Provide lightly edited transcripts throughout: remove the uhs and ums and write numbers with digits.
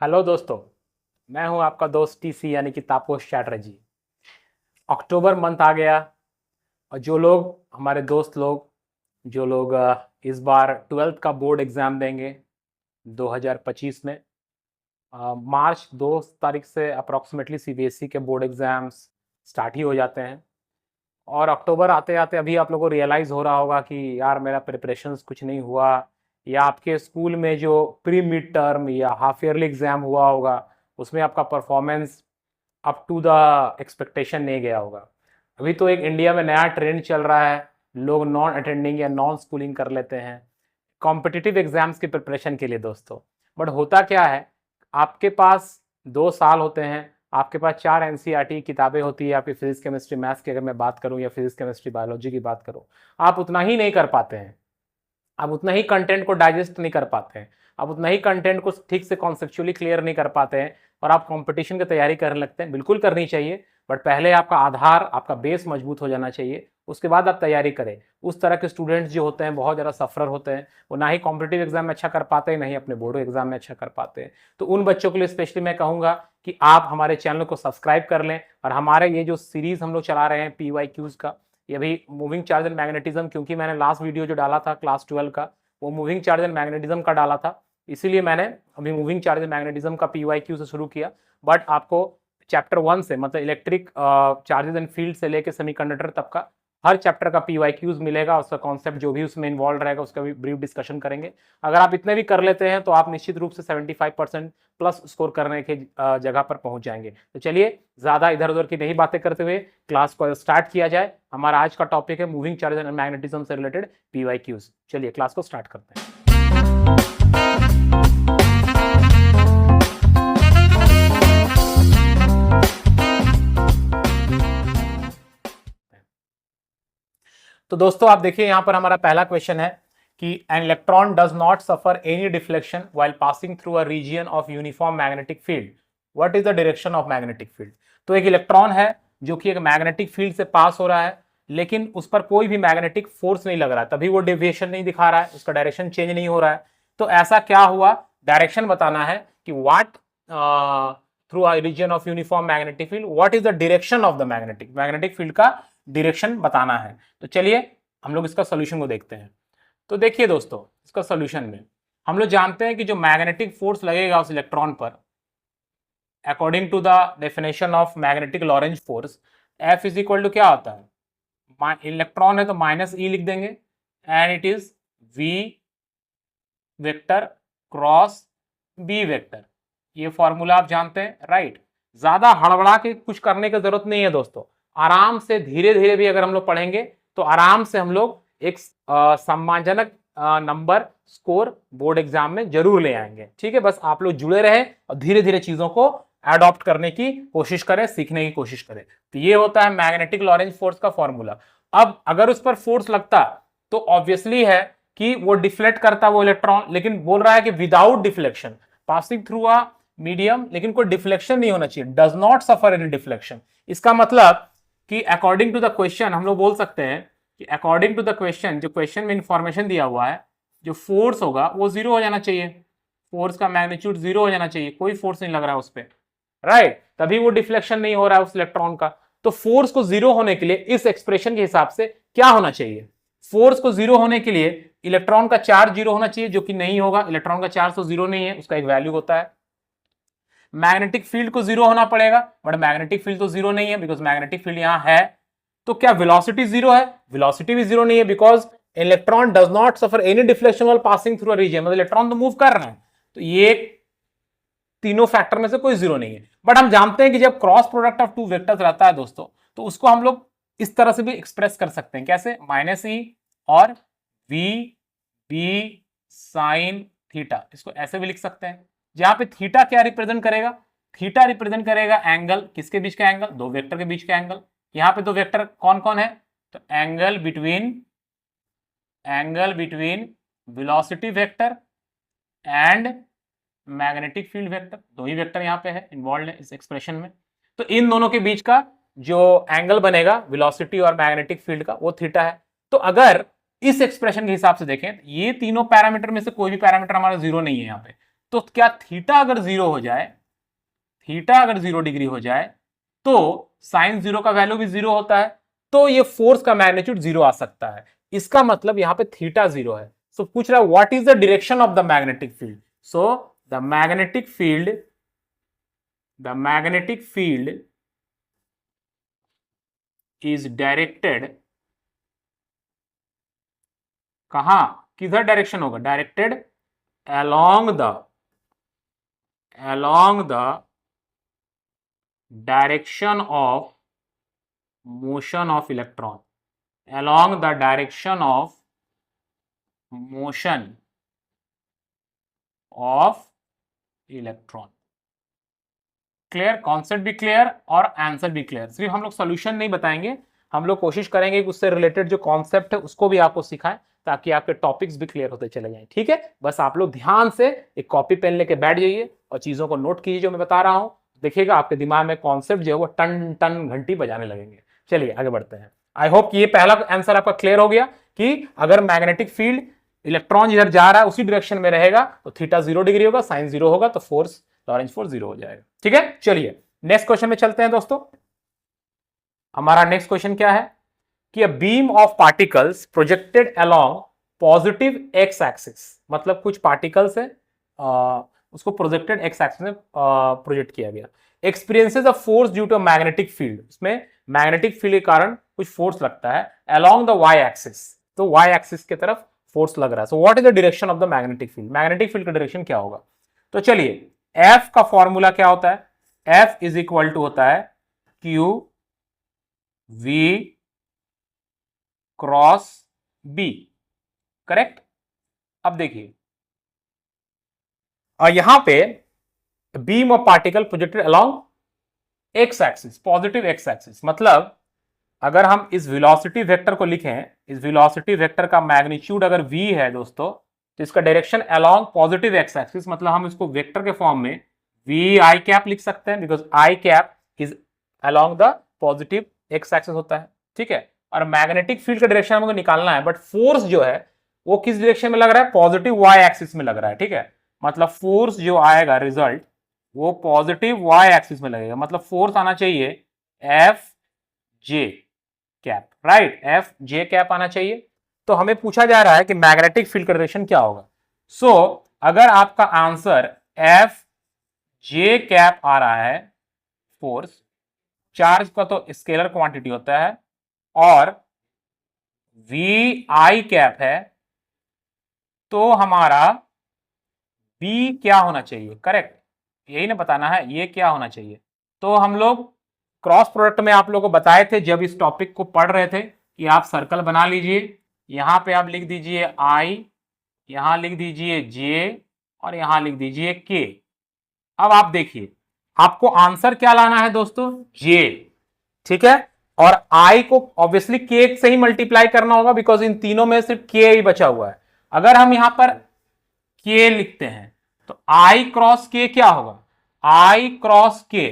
Hello दोस्तों। मैं हूं आपका दोस्त टीसी यानी कि तापस चैटर्जी। अक्टूबर मंथ आ गया और जो लोग हमारे दोस्त लोग जो लोग इस बार ट्वेल्थ का बोर्ड एग्ज़ाम देंगे 2025 में, मार्च 2 तारीख से अप्रॉक्सीमेटली सीबीएसई के बोर्ड एग्ज़ाम्स स्टार्ट ही हो जाते हैं। और अक्टूबर आते आते अभी आप लोगों को रियलाइज़ हो रहा होगा कि यार मेरा प्रिपरेशंस कुछ नहीं हुआ, या आपके स्कूल में जो प्री मिड टर्म या हाफ ईयरली एग्ज़ाम हुआ होगा उसमें आपका performance up to the expectation नहीं गया होगा। अभी तो एक इंडिया में नया ट्रेंड चल रहा है, लोग नॉन अटेंडिंग या नॉन स्कूलिंग कर लेते हैं कॉम्पिटिटिव एग्जाम्स की प्रिपरेशन के लिए दोस्तों। बट होता क्या है, आपके पास 2 साल होते हैं, आपके पास 4 एनसीईआरटी किताबें होती है। आपकी फिजिक्स केमिस्ट्री मैथ्स की अगर मैं बात करूं या फिजिक्स केमिस्ट्री बायोलॉजी की बात करूं, आप उतना ही नहीं कर पाते हैं। आप उतना ही कंटेंट को डाइजेस्ट नहीं कर पाते हैं, आप उतना ही कंटेंट को ठीक से कॉन्सेप्चुअली क्लियर नहीं कर पाते हैं और आप कंपटीशन की तैयारी करने लगते हैं। बिल्कुल करनी चाहिए, बट पहले आपका आधार, आपका बेस मजबूत हो जाना चाहिए, उसके बाद आप तैयारी करें। उस तरह के स्टूडेंट्स जो होते हैं बहुत ज़्यादा सफरर होते हैं, वो ना ही कॉम्पिटिटिव एग्जाम में अच्छा कर पाते हैं, ना ही अपने बोर्ड एग्जाम में अच्छा कर पाते हैं। तो उन बच्चों के लिए स्पेशली मैं कहूँगा कि आप हमारे चैनल को सब्सक्राइब कर लें और हमारे ये जो सीरीज हम लोग चला रहे हैं PYQs का, ये भी मूविंग चार्ज एंड मैग्नेटिज्म, क्योंकि मैंने लास्ट वीडियो जो डाला था क्लास 12 का वो मूविंग चार्ज एंड मैग्नेटिज्म का डाला था, इसीलिए मैंने अभी मूविंग चार्ज एंड मैग्नेटिज्म का PYQ से शुरू किया। बट आपको चैप्टर 1 से, मतलब इलेक्ट्रिक चार्जेस एंड फील्ड से लेकर सेमीकंडक्टर तक का हर चैप्टर का PYQs मिलेगा, उसका कॉन्सेप्ट जो भी उसमें इन्वॉल्व रहेगा उसका भी ब्रीफ डिस्कशन करेंगे। अगर आप इतने भी कर लेते हैं तो आप निश्चित रूप से 75% प्लस स्कोर करने के जगह पर पहुंच जाएंगे। तो चलिए ज़्यादा इधर उधर की नहीं बातें करते हुए क्लास को स्टार्ट किया जाए। हमारा आज का टॉपिक है मूविंग चार्जेस एंड मैग्नेटिज्म से रिलेटेड PYQs। चलिए क्लास को स्टार्ट करते हैं। तो दोस्तों आप देखिए यहाँ पर हमारा पहला क्वेश्चन है कि an electron does not suffer any deflection while passing through a region of uniform magnetic field, what is the direction of magnetic field. तो एक इलेक्ट्रॉन है जो कि एक मैग्नेटिक फील्ड से पास हो रहा है, लेकिन उस पर कोई भी मैग्नेटिक फोर्स नहीं लग रहा है, तभी वो डेविएशन नहीं दिखा रहा है, उसका डायरेक्शन चेंज नहीं हो रहा है। तो ऐसा क्या हुआ, डायरेक्शन बताना है कि what through a region of uniform magnetic field, what is the direction of the magnetic field का डायरेक्शन बताना है। तो चलिए हम लोग इसका सोल्यूशन को देखते हैं। तो देखिए दोस्तों, इसका सोल्यूशन में हम लोग जानते हैं कि जो मैग्नेटिक फोर्स लगेगा उस इलेक्ट्रॉन पर, according to the definition of magnetic Lorentz force, F is equal to क्या होता है, इलेक्ट्रॉन है तो -E लिख देंगे, and it is V vector cross B vector. ये फॉर्मूला आप जानते हैं, राइट। ज्यादा हड़बड़ा के कुछ करने की जरूरत नहीं है दोस्तों, आराम से धीरे धीरे भी अगर हम लोग पढ़ेंगे तो आराम से हम लोग एक सम्मानजनक नंबर स्कोर बोर्ड एग्जाम में जरूर ले आएंगे। ठीक है, बस आप लोग जुड़े रहे और धीरे धीरे चीजों को अडॉप्ट करने की कोशिश करें, सीखने की कोशिश करें। तो ये होता है मैग्नेटिक लॉरेंज फोर्स का फॉर्मूला। अब अगर उस पर फोर्स लगता तो ऑब्वियसली है कि वो डिफ्लेक्ट करता वो इलेक्ट्रॉन, लेकिन बोल रहा है कि without deflection passing through a medium, लेकिन कोई डिफ्लेक्शन नहीं होना चाहिए, does not suffer any deflection. इसका मतलब कि अकॉर्डिंग टू द क्वेश्चन हम लोग बोल सकते हैं कि अकॉर्डिंग टू द क्वेश्चन, जो क्वेश्चन में इंफॉर्मेशन दिया हुआ है, जो फोर्स होगा वो जीरो हो जाना चाहिए, फोर्स का मैग्नीट्यूड जीरो हो जाना चाहिए, कोई फोर्स नहीं लग रहा है उस पर, राइट, तभी वो डिफ्लेक्शन नहीं हो रहा है उस इलेक्ट्रॉन का। तो फोर्स को जीरो होने के लिए इस एक्सप्रेशन के हिसाब से क्या होना चाहिए, फोर्स को जीरो होने के लिए इलेक्ट्रॉन का चार्ज जीरो होना चाहिए, जो कि नहीं होगा, इलेक्ट्रॉन का चार्ज तो जीरो नहीं है, उसका एक वैल्यू होता है। मैग्नेटिक फील्ड को जीरो होना पड़ेगा, बट मैग्नेटिक फील्ड तो जीरो नहीं है बिकॉज मैग्नेटिक फील्ड यहां है। तो क्या वेलोसिटी जीरो है, वेलोसिटी भी जीरो नहीं है because electron does not suffer any deflection while passing through a region, मतलब इलेक्ट्रॉन तो मूव कर रहा है। तो ये तीनों फैक्टर में से कोई जीरो नहीं है। बट हम जानते हैं कि जब cross product of two vectors रहता है दोस्तों, तो उसको हम लोग इस तरह से भी एक्सप्रेस कर सकते हैं, कैसे, -E और V B साइन थीटा, इसको ऐसे भी लिख सकते हैं, जहां पे थीटा क्या रिप्रेजेंट करेगा, थीटा रिप्रेजेंट करेगा एंगल, किसके बीच का एंगल, दो वेक्टर के बीच का एंगल। यहां पे दो वेक्टर कौन कौन है, तो angle between velocity vector and magnetic field vector, दो ही वेक्टर यहां पे है इन्वॉल्व है इस एक्सप्रेशन में। तो इन दोनों के बीच का जो एंगल बनेगा वेलोसिटी और मैग्नेटिक फील्ड का, वो थीटा है। तो अगर इस एक्सप्रेशन के हिसाब से देखें, ये तीनों पैरामीटर में से कोई भी पैरामीटर हमारा जीरो नहीं है यहाँ पे, तो क्या थीटा अगर 0 हो जाए, थीटा अगर 0 डिग्री हो जाए तो साइन 0 का वैल्यू भी 0 होता है, तो ये फोर्स का मैग्नीट्यूड 0 आ सकता है। इसका मतलब यहां पे थीटा 0 है। सो पूछ रहा है what is the direction of the magnetic field. So the magnetic field is directed, कहां, किधर डायरेक्शन होगा, directed along the direction of motion of electron, along the direction of motion of electron। Clear, concept भी clear और answer भी clear. सिर्फ हम लोग solution नहीं बताएंगे, हम लोग कोशिश करेंगे कि उससे रिलेटेड जो कॉन्सेप्ट है उसको भी आपको सिखाएं, ताकि आपके टॉपिक्स भी क्लियर होते चले जाएं। ठीक है, बस आप लोग ध्यान से एक कॉपी पेन लेके बैठ जाइए और चीजों को नोट कीजिए जो मैं बता रहा हूं। देखिएगा आपके दिमाग में कॉन्सेप्ट जो है वो टन टन घंटी बजाने लगेंगे। चलिए आगे बढ़ते हैं। आई होप कि ये पहला आंसर आपका क्लियर हो गया कि अगर मैग्नेटिक फील्ड, इलेक्ट्रॉन जिधर जा रहा है उसी डायरेक्शन में रहेगा तो थीटा 0 डिग्री होगा, साइन 0 होगा, तो फोर्स, लॉरेंज फोर्स 0 हो जाएगा। ठीक है, चलिए नेक्स्ट क्वेश्चन में चलते हैं दोस्तों। हमारा नेक्स्ट क्वेश्चन क्या है कि a beam of particles projected along positive X axis, मतलब कुछ पार्टिकल्स है उसको प्रोजेक्टेड एक्स एक्सिस में प्रोजेक्ट किया गया, experiences a force due to magnetic field, उसमें मैग्नेटिक फील्ड के कारण कुछ फोर्स लगता है अलोंग द वाई एक्सिस, तो वाई एक्सिस की तरफ फोर्स लग रहा है। So what is the direction of the magnetic field, magnetic field का डायरेक्शन क्या होगा। तो चलिए एफ का फॉर्मूला क्या होता है, एफ इज इक्वल टू होता है Q V cross B, correct. अब देखिए और यहां पे beam of particle projected along X axis, positive X axis, मतलब अगर हम इस वेलोसिटी वेक्टर को लिखें, इस वेलोसिटी वेक्टर का मैग्नीट्यूड अगर v है दोस्तों, तो इसका direction along positive X axis, मतलब हम इसको वेक्टर के फॉर्म में v आई कैप लिख सकते हैं, because I cap is along the positive X axis होता है। ठीक है, और मैग्नेटिक फील्ड का डायरेक्शन हमको निकालना है, बट फोर्स जो है वो किस डायरेक्शन में लग रहा है, पॉजिटिव वाई एक्सिस में लग रहा है। ठीक है, मतलब फोर्स जो आएगा रिजल्ट वो पॉजिटिव वाई एक्सिस में लगेगा, मतलब फोर्स आना चाहिए एफ जे कैप, राइट, एफ जे कैप आना चाहिए। तो हमें पूछा जा रहा है कि मैग्नेटिक फील्ड का डायरेक्शन क्या होगा। सो अगर आपका आंसर एफ जे कैप आ रहा है, फोर्स, चार्ज का तो स्केलर क्वांटिटी होता है, और वी आई कैप है, तो हमारा बी क्या होना चाहिए, करेक्ट, यही ना बताना है, ये क्या होना चाहिए। तो हम लोग क्रॉस प्रोडक्ट में आप लोगों को बताए थे जब इस टॉपिक को पढ़ रहे थे कि आप सर्कल बना लीजिए, यहां पे आप लिख दीजिए आई, यहां लिख दीजिए जे, और यहां लिख दीजिए के। अब आप देखिए आपको आंसर क्या लाना है दोस्तों, जे। ठीक है, और आई को ऑब्वियसली के से ही मल्टीप्लाई करना होगा, बिकॉज इन तीनों में सिर्फ के ही बचा हुआ है। अगर हम यहां पर के लिखते हैं तो आई क्रॉस के क्या होगा, आई क्रॉस के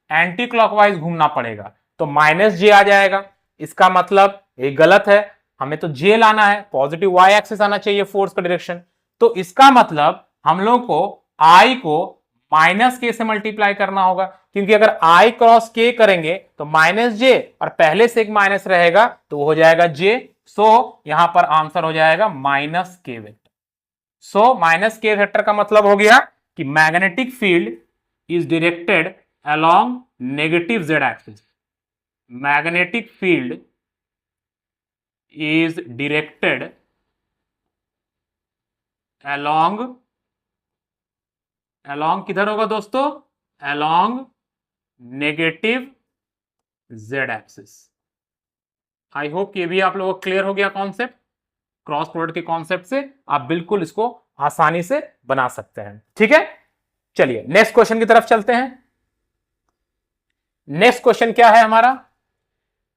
एंटी क्लॉकवाइज घूमना पड़ेगा, तो माइनस जे आ जाएगा। इसका मतलब ये गलत है, हमें तो जे लाना है, पॉजिटिव वाई एक्सिस आना चाहिए फोर्स का डायरेक्शन। तो इसका मतलब हम लोग को आई को माइनस के से मल्टीप्लाई करना होगा, क्योंकि अगर आई क्रॉस के करेंगे तो माइनस जे, और पहले से एक माइनस रहेगा तो हो जाएगा जे। सो यहां पर आंसर हो जाएगा माइनस के वेक्टर। सो माइनस के वेक्टर का मतलब हो गया कि magnetic field is directed along negative z axis, magnetic field is directed along किधर होगा दोस्तों, along negative z axis। I hope ये भी आप लोगों को क्लियर हो गया कॉन्सेप्ट, क्रॉस प्रोडक्ट के कॉन्सेप्ट से आप बिल्कुल इसको आसानी से बना सकते हैं। ठीक है, चलिए नेक्स्ट क्वेश्चन की तरफ चलते हैं। नेक्स्ट क्वेश्चन क्या है हमारा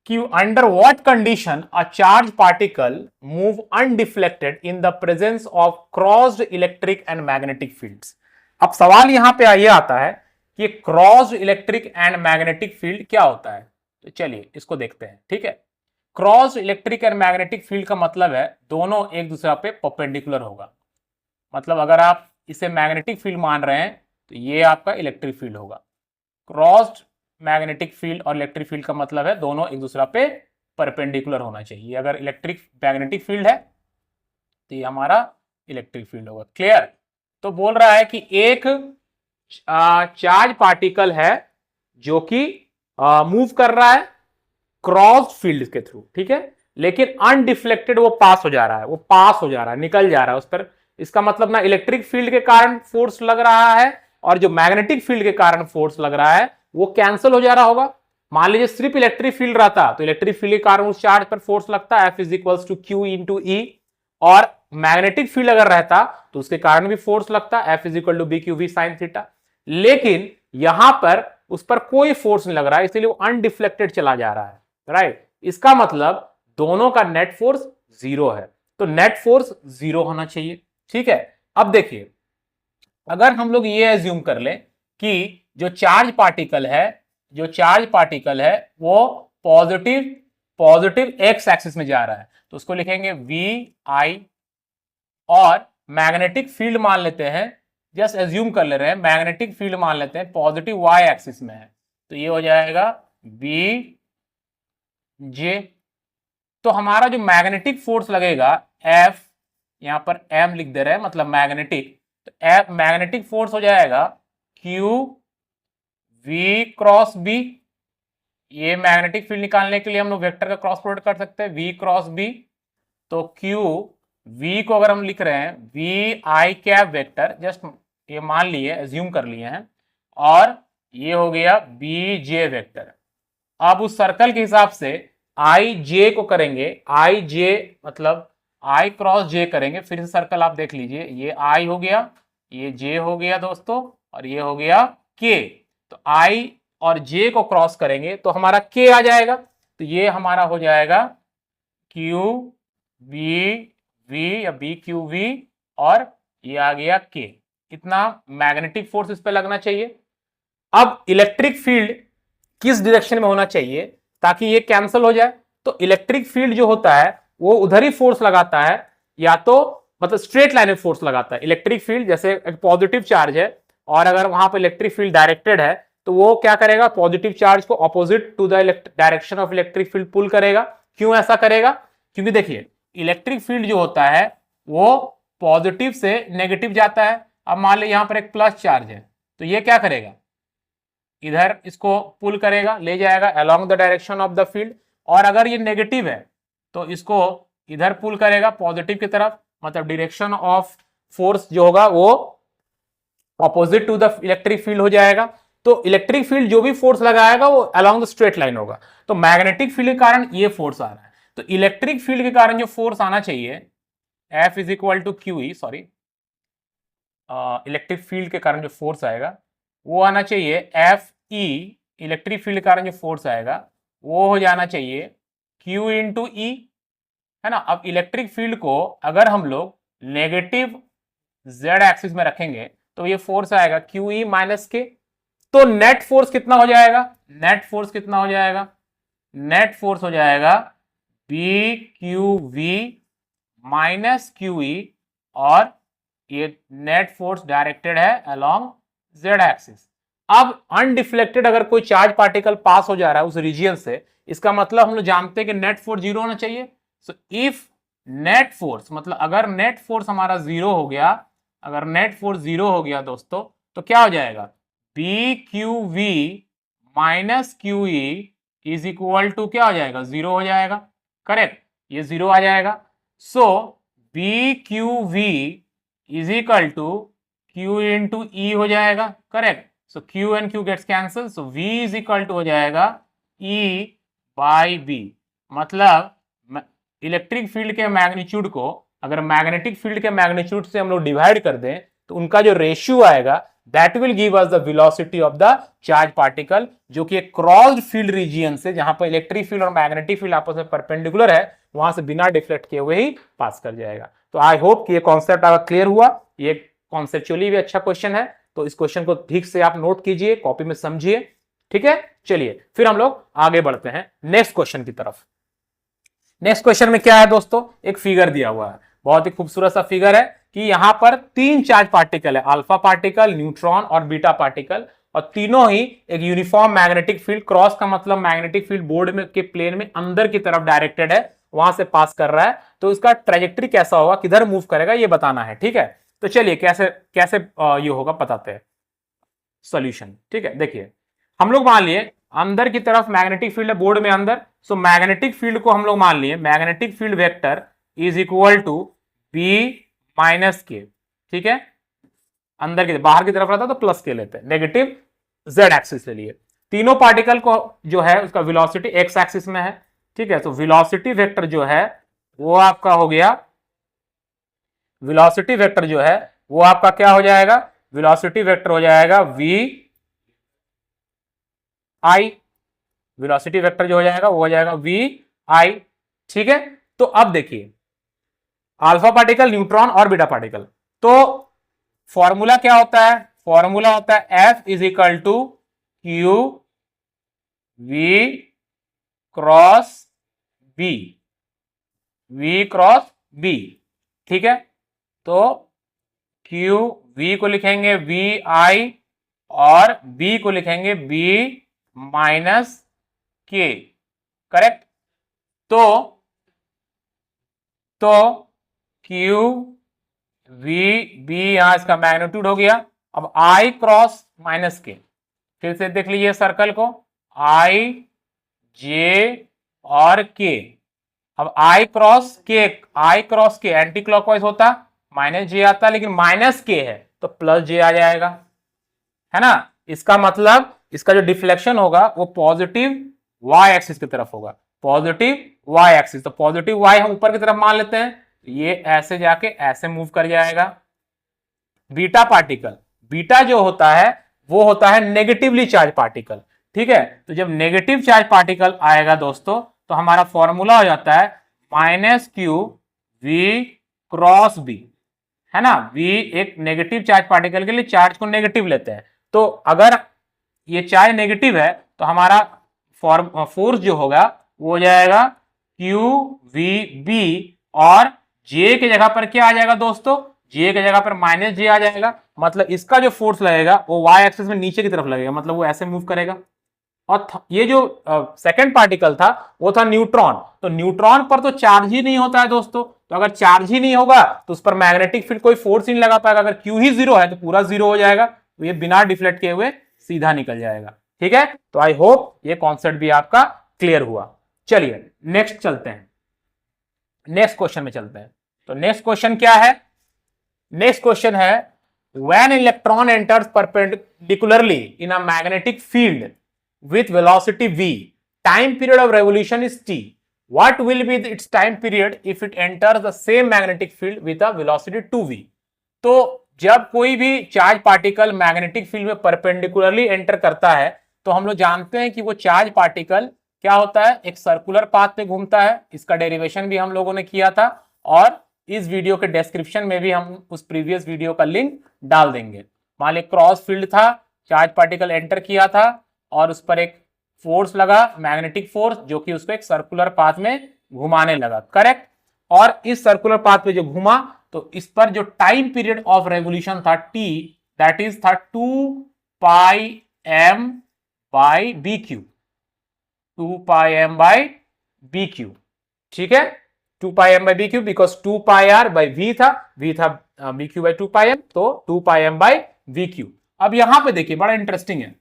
कि under what condition a charge particle move undeflected in the presence of crossed electric and magnetic fields. अब सवाल यहां पे ये आता है कि crossed electric and magnetic field क्या होता है, तो चलिए इसको देखते हैं। ठीक है, crossed electric and magnetic field का मतलब है दोनों एक दूसरे पे परपेंडिकुलर होगा, मतलब अगर आप इसे मैग्नेटिक फील्ड मान रहे हैं तो ये आपका इलेक्ट्रिक फील्ड होगा। क्रॉस्ड मैग्नेटिक फील्ड और इलेक्ट्रिक फील्ड का मतलब है दोनों एक दूसरा पे परपेंडिकुलर होना चाहिए। अगर इलेक्ट्रिक मैग्नेटिक फील्ड है तो ये हमारा इलेक्ट्रिक फील्ड होगा। क्लियर? तो बोल रहा है कि एक चार्ज पार्टिकल है जो कि मूव कर रहा है क्रॉस फील्ड के थ्रू, ठीक है, लेकिन अनडिफ्लेक्टेड वो पास हो जा रहा है, वो पास हो जा रहा है, निकल जा रहा है उस पर। इसका मतलब ना इलेक्ट्रिक फील्ड के कारण फोर्स लग रहा है और जो मैग्नेटिक फील्ड के कारण फोर्स लग रहा है वो कैंसिल हो जा रहा होगा। मान लीजिए सिर्फ इलेक्ट्रिक फील्ड रहता तो इलेक्ट्रिक फील्ड के कारण उस चार्ज पर फोर्स लगता है F इज Q × E, और मैग्नेटिक फील्ड अगर रहता तो उसके कारण भी फोर्स लगता F is BQV sin theta. लेकिन यहां पर उस पर कोई फोर्स नहीं लग रहा है, इसलिए वो अनडिफ्लेक्टेड चला जा रहा है, राइट। इसका मतलब दोनों का नेट फोर्स जीरो है, तो नेट फोर्स जीरो होना चाहिए, ठीक है। अब देखिए, अगर हम लोग ये एज्यूम कर लें कि जो चार्ज पार्टिकल है वो पॉजिटिव एक्स एक्सिस में जा रहा है, तो उसको लिखेंगे VI, और मैग्नेटिक फील्ड मान लेते हैं, जस्ट एज्यूम कर ले रहे हैं, मैग्नेटिक फील्ड मान लेते हैं पॉजिटिव वाई एक्सिस में है, तो ये हो जाएगा VJ। तो हमारा जो मैग्नेटिक फोर्स लगेगा F, यहां पर M लिख दे रहे हैं, मतलब मैग्नेटिक, तो मैग्नेटिक फोर्स हो जाएगा QV क्रॉस B। ये मैग्नेटिक फील्ड निकालने के लिए हम लोग वेक्टर का क्रॉस प्रोडक्ट कर सकते हैं, V क्रॉस B। तो QV को अगर हम लिख रहे हैं VI कैप वेक्टर, जस्ट ये मान लिए, एज्यूम कर लिए हैं, और ये हो गया BJ वेक्टर। अब उस सर्कल के हिसाब से IJ को करेंगे, IJ मतलब I क्रॉस J करेंगे, फिर से सर्कल आप देख लीजिए, ये I हो गया, ये J हो गया दोस्तों, और ये हो गया K। तो I और J को क्रॉस करेंगे तो हमारा K आ जाएगा, तो ये हमारा हो जाएगा QVV या BQV, और ये आ गया K। कितना मैग्नेटिक फोर्स इस पे लगना चाहिए। अब इलेक्ट्रिक फील्ड किस डायरेक्शन में होना चाहिए ताकि ये कैंसिल हो जाए, तो इलेक्ट्रिक फील्ड जो होता है वो उधर ही फोर्स लगाता है, या तो मतलब स्ट्रेट लाइन में फोर्स लगाता है। इलेक्ट्रिक फील्ड जैसे एक पॉजिटिव चार्ज है और अगर वहां पर इलेक्ट्रिक फील्ड डायरेक्टेड है तो वो क्या करेगा, पॉजिटिव चार्ज को opposite to the direction of electric field pull करेगा। क्यों ऐसा करेगा? क्योंकि देखिए इलेक्ट्रिक फील्ड जो होता है वो पॉजिटिव से नेगेटिव जाता है। अब मान लीजिए यहां पर एक प्लस चार्ज है, तो ये क्या करेगा, इधर इसको पुल करेगा, ले जाएगा along the direction of the field, और अगर ये नेगेटिव है तो इसको इधर पुल करेगा पॉजिटिव की तरफ, मतलब डायरेक्शन ऑफ फोर्स जो होगा वो opposite to the electric field हो जाएगा। तो इलेक्ट्रिक फील्ड जो भी फोर्स लगाएगा वो अलोंग द स्ट्रेट लाइन होगा। तो मैग्नेटिक फील्ड के कारण ये फोर्स आ रहा है, तो इलेक्ट्रिक फील्ड के कारण जो फोर्स आना चाहिए F is equal to QE, sorry, electric field के कारण जो फोर्स आएगा वो आना चाहिए FE, इलेक्ट्रिक फील्ड के कारण जो फोर्स आएगा वो हो जाना चाहिए Q × E, है ना। अब इलेक्ट्रिक फील्ड को अगर हम लोग नेगेटिव Z एक्सिस में रखेंगे तो ये फोर्स आएगा QE - K। तो नेट फोर्स कितना हो जाएगा, नेट फोर्स कितना हो जाएगा, नेट फोर्स हो जाएगा BQV - QE, और ये नेट फोर्स डायरेक्टेड है अलोंग Z एक्सिस। अब अनडिफ्लेक्टेड अगर कोई चार्ज पार्टिकल पास हो जा रहा है उस रीजन से, इसका मतलब हम लोग जानते हैं कि नेट फोर्स जीरो होना चाहिए। सो इफ नेट फोर्स, मतलब अगर नेट फोर्स हमारा जीरो हो गया, अगर नेट फोर्स जीरो हो गया दोस्तों, तो क्या हो जाएगा, BQV - QE is equal to क्या हो जाएगा, जीरो हो जाएगा, करेक्ट, ये जीरो आ जाएगा। So BQV is equal to Q × E हो जाएगा, correct. So Q and Q gets cancel, so V is equal to हो जाएगा E/B। मतलब इलेक्ट्रिक फील्ड के मैग्नीट्यूड को अगर मैग्नेटिक फील्ड के मैग्नीट्यूड से हम लोग डिवाइड कर दें तो उनका जो रेशियो आएगा that will give us the velocity of the charge particle, जो कि एक क्रॉस्ड फील्ड रीजियन से, जहां पर इलेक्ट्रिक फील्ड और मैग्नेटिक फील्ड आपस में परपेंडिकुलर है, वहां से बिना डिफ्लेक्ट किए हुए ही पास कर जाएगा। तो आई होप कि ये कॉन्सेप्ट आपका क्लियर हुआ। ये कॉन्सेप्चुअली भी अच्छा क्वेश्चन है, तो इस क्वेश्चन को ठीक से आप नोट कीजिए, कॉपी में समझिए, ठीक है। चलिए फिर हम लोग आगे बढ़ते हैं नेक्स्ट क्वेश्चन की तरफ। नेक्स्ट क्वेश्चन में क्या है दोस्तों, एक फिगर दिया हुआ है, बहुत ही खूबसूरत सा फिगर है। कि यहां पर 3 चार्ज पार्टिकल है, अल्फा पार्टिकल, न्यूट्रॉन और बीटा पार्टिकल, और तीनों ही एक यूनिफॉर्म मैग्नेटिक फील्ड, क्रॉस का मतलब मैग्नेटिक फील्ड बोर्ड में के प्लेन में अंदर की तरफ डायरेक्टेड है, वहां से पास कर रहा है। तो इसका ट्रेजेक्टरी कैसा होगा, किधर मूव करेगा, ये बताना है। ठीक है, तो चलिए कैसे कैसे ये होगा बताते हैं सॉल्यूशन। ठीक है, देखिए हम लोग मान लिए अंदर की तरफ मैग्नेटिक फील्ड है बोर्ड में अंदर, सो मैग्नेटिक फील्ड को हम लोग मान लिए magnetic field vector is equal to B minus K. ठीक है, अंदर की बाहर की तरफ रहता तो प्लस के लेते हैं, नेगेटिव जेड एक्सिस ले लिए। तीनों पार्टिकल को जो है उसका वेलोसिटी एक्स एक्सिस में है। ठीक है, तो वेलोसिटी वेक्टर जो है वो आपका हो गया, वेलोसिटी वेक्टर जो है वो आपका क्या हो जाएगा, वेलोसिटी वेक्टर हो जाएगा वी आई, वेलोसिटी वेक्टर जो हो जाएगा वो हो जाएगा वी आई। ठीक है, तो अब देखिए अल्फा पार्टिकल, न्यूट्रॉन और बीटा पार्टिकल, तो फॉर्मूला क्या होता है, फॉर्मूला होता है F is equal to Q V cross B, V cross B. ठीक है, तो क्यू वी को लिखेंगे वी आई और बी को लिखेंगे बी माइनस के, करेक्ट। तो क्यू वी बी यहां इसका मैग्नीट्यूड हो गया। अब आई क्रॉस माइनस के, फिर से देख लीजिए सर्कल को, आई जे और के। अब आई क्रॉस के एंटी क्लॉकवाइज होता माइनस जे आता, लेकिन माइनस के है तो प्लस जे आ जाएगा, है ना। इसका मतलब इसका जो डिफ्लेक्शन होगा वो पॉजिटिव वाई एक्सिस की तरफ होगा, पॉजिटिव वाई एक्सिस। तो पॉजिटिव वाई हम ऊपर की तरफ मान लेते हैं, ये ऐसे जाके ऐसे मूव कर जाएगा। बीटा पार्टिकल, बीटा जो होता है वो होता है नेगेटिवली चार्ज पार्टिकल। ठीक है, तो जब नेगेटिव चार्ज पार्टिकल आएगा दोस्तों तो हमारा फॉर्मूला हो जाता है minus Q V cross B, है ना। वी एक नेगेटिव चार्ज पार्टिकल के लिए चार्ज को नेगेटिव लेते हैं, तो अगर ये चार्ज नेगेटिव है तो हमारा फोर्स जो होगा वो हो जाएगा क्यू वी बी, और जे की जगह पर क्या आ जाएगा दोस्तों, जे की जगह पर माइनस जे आ जाएगा। मतलब इसका जो फोर्स लगेगा वो वाई एक्सिस में नीचे की तरफ लगेगा, मतलब वो ऐसे मूव करेगा। और ये जो सेकंड पार्टिकल था वो था न्यूट्रॉन, तो न्यूट्रॉन पर तो चार्ज ही नहीं होता है दोस्तों, तो अगर चार्ज ही नहीं होगा तो उस पर मैग्नेटिक फील्ड कोई फोर्स ही नहीं लगा पाएगा। अगर क्यू ही जीरो है तो पूरा जीरो हो जाएगा, तो ये बिना डिफ्लेक्ट किए हुए सीधा निकल जाएगा। ठीक है, तो आई होप ये कॉन्सेप्ट भी आपका क्लियर हुआ। चलिए नेक्स्ट चलते हैं, नेक्स्ट क्वेश्चन में चलते हैं। तो नेक्स्ट क्वेश्चन क्या है, नेक्स्ट क्वेश्चन है when electron enters perpendicularly in a magnetic field with velocity v, time period of revolution is t, what will be its time period if it enters the same magnetic field with a velocity 2v। तो जब कोई भी charge particle magnetic field में perpendicularly enter करता है तो हम लोग जानते हैं कि वो चार्ज पार्टिकल क्या होता है, एक सर्कुलर पाथ पे घूमता है। इसका डेरिवेशन भी हम लोगों ने किया था और इस वीडियो के डिस्क्रिप्शन में भी हम उस प्रीवियस वीडियो का लिंक डाल देंगे। मान ली क्रॉस फील्ड था, चार्ज पार्टिकल एंटर किया था और उस पर एक फोर्स लगा, मैग्नेटिक फोर्स, जो कि उसको एक सर्कुलर पाथ में घुमाने लगा, करेक्ट। और इस सर्कुलर पाथ पे जो घुमा तो इस पर जो टाइम पीरियड ऑफ रेवोल्यूशन था टी, दैट इज था 2 pi M by B Q, 2 pi M by B Q. ठीक है, 2 pi M by B Q, because 2 pi R by V था B Q by 2 pi M, तो 2 pi M by V Q. अब यहां पे देखिए बड़ा इंटरेस्टिंग है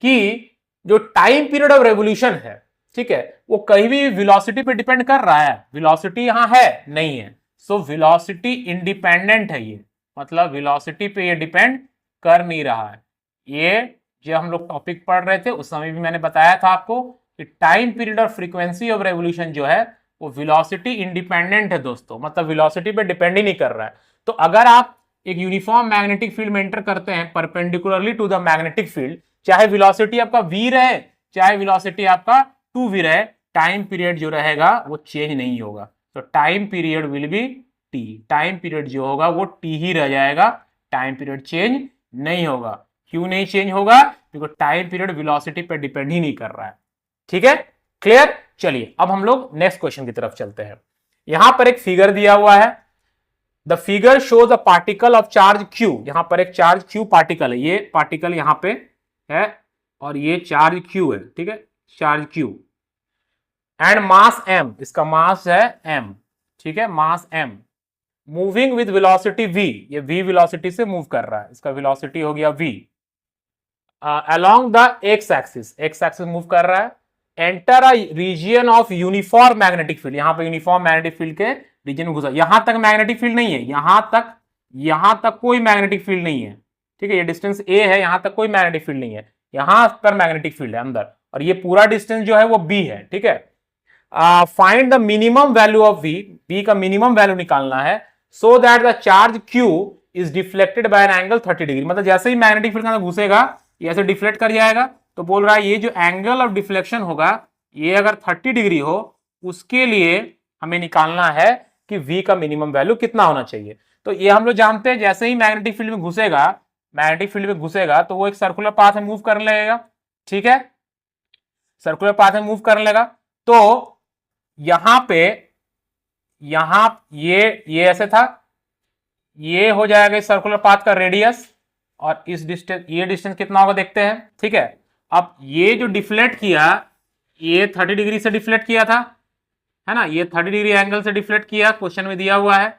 कि जो टाइम पीरियड ऑफ रेवोल्यूशन है, ठीक है, वो कहीं भी वेलोसिटी पे डिपेंड कर रहा है, वेलोसिटी यहां है नहीं है, सो वेलोसिटी इंडिपेंडेंट है ये, मतलब वेलोसिटी पे ये डिपेंड कर नहीं रहा है। ये जो हम लोग टॉपिक पढ़ रहे थे उस समय भी मैंने बताया था आपको कि टाइम पीरियड और फ्रीक्वेंसी ऑफ रेवोल्यूशन जो है वो वेलोसिटी इंडिपेंडेंट है दोस्तों, मतलब वेलोसिटी पे डिपेंड ही नहीं कर रहा है। तो अगर आप एक यूनिफॉर्म मैग्नेटिक फील्ड में एंटर करते हैं perpendicularly to the magnetic field, चाहे वेलोसिटी आपका v रहे चाहे वेलोसिटी आपका 2v रहे, टाइम पीरियड जो रहेगा वो चेंज नहीं होगा। तो time period will be t, time period जो होगा वो t ही रह जाएगा, टाइम पीरियड चेंज नहीं होगा। क्यों नहीं चेंज होगा, क्योंकि टाइम पीरियड वेलोसिटी पे डिपेंड ही नहीं कर रहा है। ठीक है, क्लियर। चलिए अब हम लोग नेक्स्ट क्वेश्चन की तरफ चलते हैं। यहां पर एक फिगर दिया हुआ है, the figure shows a particle of charge Q, यहां पर एक चार्ज क्यू पार्टिकल है, ये पार्टिकल यहां पे है और ये चार्ज क्यू है, ठीक है, charge Q and mass M, इसका मास है एम, ठीक है, mass M, moving with velocity v, ये v वेलोसिटी से मूव कर रहा है, इसका वेलोसिटी हो गया v, along the X axis, X axis move कर रहा है, enter a region of uniform magnetic field, यहां पर यूनिफॉर्म मैग्नेटिक फील्ड के रीजन में घुसा, यहां तक मैग्नेटिक फील्ड नहीं है, यहां तक कोई मैग्नेटिक फील्ड नहीं है, ठीक है, ये डिस्टेंस a है, यहां तक कोई मैग्नेटिक फील्ड नहीं है, यहां पर मैग्नेटिक फील्ड है अंदर, और ये पूरा डिस्टेंस जो है वो b है, ठीक है। Find the minimum value of v का मिनिमम वैल्यू निकालना है, so that the charge q is deflected by an angle 30 degree, मतलब जैसे ही मैग्नेटिक फील्ड के अंदर घुसेगा ये ऐसे डिफ्लेक्ट कर जाएगा, तो बोल रहा है ये जो एंगल ऑफ डिफ्लेक्शन होगा ये अगर 30 डिग्री हो, उसके लिए हमें निकालना है कि v का मिनिमम वैल्यू कितना होना चाहिए। तो ये हम लोग जानते हैं, जैसे ही मैग्नेटिक फील्ड में घुसेगा तो वो एक सर्कुलर पाथ में मूव करने लगेगा, ठीक है, सर्कुलर पाथ में मूव करने लगा, तो यहां पे ये ऐसे था, ये हो जाएगा इस सर्कुलर पाथ का रेडियस, और इस डिस्टेंस, ये डिस्टेंस कितना होगा देखते हैं, ठीक है। अब ये जो डिफ्लेक्ट किया, ये 30 डिग्री से डिफ्लेक्ट किया था, है ना, ये 30 डिग्री एंगल से डिफ्लेक्ट किया, क्वेश्चन में दिया हुआ है,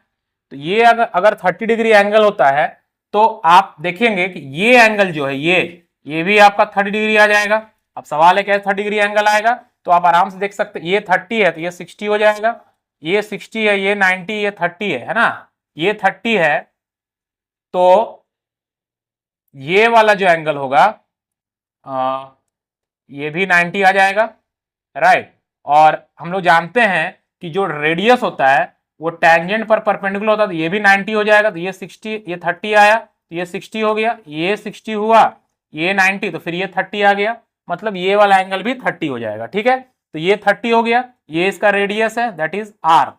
तो ये अगर 30 डिग्री एंगल होता है तो आप देखेंगे कि ये एंगल जो है ये भी आपका 30 डिग्री आ जाएगा। अब सवाल है कैसे 30 डिग्री एंगल आएगा, तो आप आराम से देख सकते हैं, ये 30 है तो ये 60 हो जाएगा, ये 60 है, ये 90, ये 30 है ना, ये 30 है, तो ये वाला जो एंगल होगा ये भी 90 आ जाएगा, राइट। और हम लोग जानते हैं कि जो रेडियस होता है वो टैंजेंट पर परपेंडिकुलर होता है, तो ये भी 90 हो जाएगा, तो ये 60, ये 30 आया, तो ये 60 हो गया, ये 60 हुआ, ये 90, तो फिर ये 30 आ गया, मतलब ये वाला एंगल भी 30 हो जाएगा, ठीक है। तो ये 30 हो गया, ये इसका रेडियस है, दैट इज आर,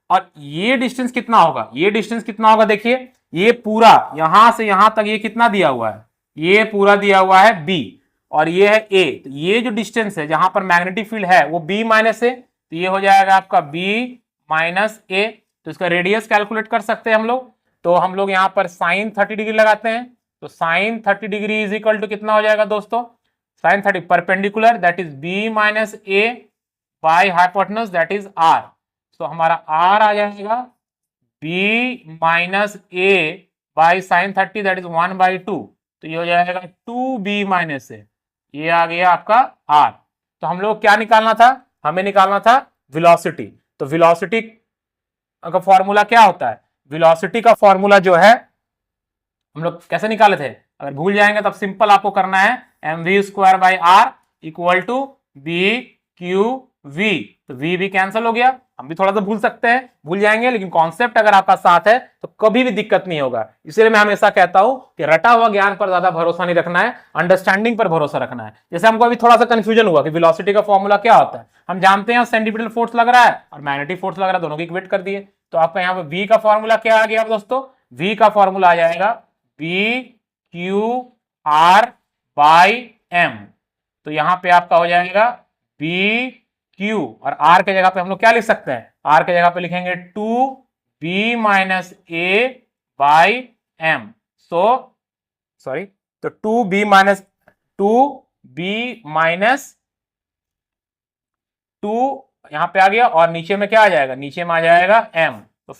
और ये डिस्टेंस कितना होगा, ये डिस्टेंस कितना होगा देखिए, ये पूरा यहां से यहां तक ये कितना दिया हुआ है, ये पूरा दिया हुआ है b, और ये है a, तो ये जो डिस्टेंस है जहां पर मैग्नेटिक फील्ड है वो b माइनस a, तो ये हो जाएगा आपका b माइनस a, तो इसका रेडियस कैलकुलेट कर सकते हैं हम लोग, तो हम लोग यहां पर साइन 30 डिग्री लगाते हैं, तो sine 30 degree is equal to कितना हो जाएगा दोस्तों, sine 30 perpendicular that is b minus a by hypotenuse that is r, तो हमारा r आ जाएगा b minus a by sine 30 that is 1/2, तो ये हो जाएगा 2b माइनस a, ये आ गया आपका r। तो हम लोग क्या निकालना था, हमें निकालना था वेलोसिटी, तो वेलोसिटी का फॉर्मूला क्या होता है, वेलोसिटी का फॉर्मूला जो है हम लोग कैसे निकाले थे, अगर भूल जाएंगे तब सिंपल आपको करना है mv²/r equal to B Q V, तो v भी कैंसिल हो गया, हम भी थोड़ा सा भूल सकते हैं, भूल जाएंगे, लेकिन कॉन्सेप्ट अगर आपका साथ है तो कभी भी दिक्कत नहीं होगा। इसलिए मैं हमेशा कहता हूं कि रटा हुआ ज्ञान पर ज्यादा भरोसा नहीं रखना है, अंडरस्टैंडिंग पर भरोसा रखना है। जैसे हमको अभी थोड़ा सा कंफ्यूजन हुआ कि वेलोसिटी का फॉर्मूला क्या होता है, हम जानते हैं सेंट्रीपिटल फोर्स लग रहा है और मैग्नेटिक फोर्स लग रहा है, दोनों की इक्वेट कर दिए, तो आपका यहाँ पे v का फॉर्मूला क्या आ गया दोस्तों, v का फॉर्मूला आ जाएगा b q r by m, तो यहां पे आपका हो जाएगा b q, और r के जगह पे हम लोग क्या लिख सकते हैं, r के जगह पे लिखेंगे 2b minus a by m, तो 2b माइनस 2 यहां पे आ गया, और नीचे में क्या आ जाएगा, नीचे में आ जाएगा m, तो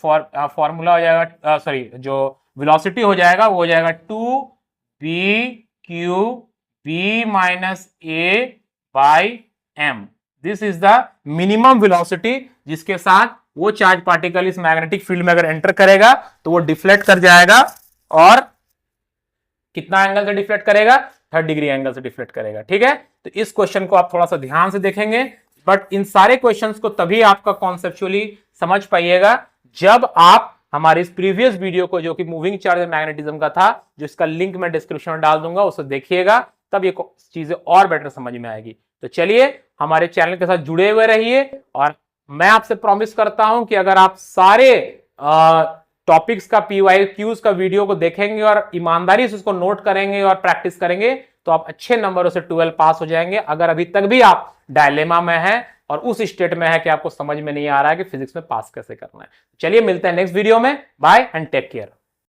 फॉर्मूला हो जाएगा, सॉरी जो वेलोसिटी हो जाएगा वो हो जाएगा 2b q b minus a by m, this is the minimum velocity जिसके साथ वो चार्ज पार्टिकल इस मैग्नेटिक फील्ड में अगर एंटर करेगा तो वो डिफ्लेक्ट कर जाएगा, और कितना एंगल से डिफ्लेक्ट करेगा, 30 डिग्री एंगल से डिफ्लेक्ट करेगा, ठीक है। तो इस क्वेश्चन को आप थोड़ा सा ध्यान से देखेंगे, बट इन सारे क्वेश्चंस को तभी आपका कॉन्सेप्चुअली समझ पाइएगा जब आप हमारे इस प्रीवियस वीडियो को, जो कि मूविंग चार्ज एंड मैग्नेटिज्म का था, जो इसका लिंक मैं डिस्क्रिप्शन में डाल दूंगा, उसे देखिएगा, तब ये चीजें और बेटर समझ में आएगी। तो चलिए हमारे चैनल के साथ जुड़े हुए रहिए, और मैं आपसे प्रॉमिस करता हूं कि अगर आप सारे टॉपिक्स का PYQs का वीडियो को देखेंगे और ईमानदारी से उसको नोट करेंगे और प्रैक्टिस करेंगे तो आप अच्छे नंबरों से 12 पास हो जाएंगे। अगर अभी तक भी आप डायलेमा में है और उस स्टेट में है कि आपको समझ में नहीं आ रहा है कि फिजिक्स में पास कैसे करना है। चलिए मिलते हैं नेक्स्ट वीडियो में, बाय एंड टेक केयर।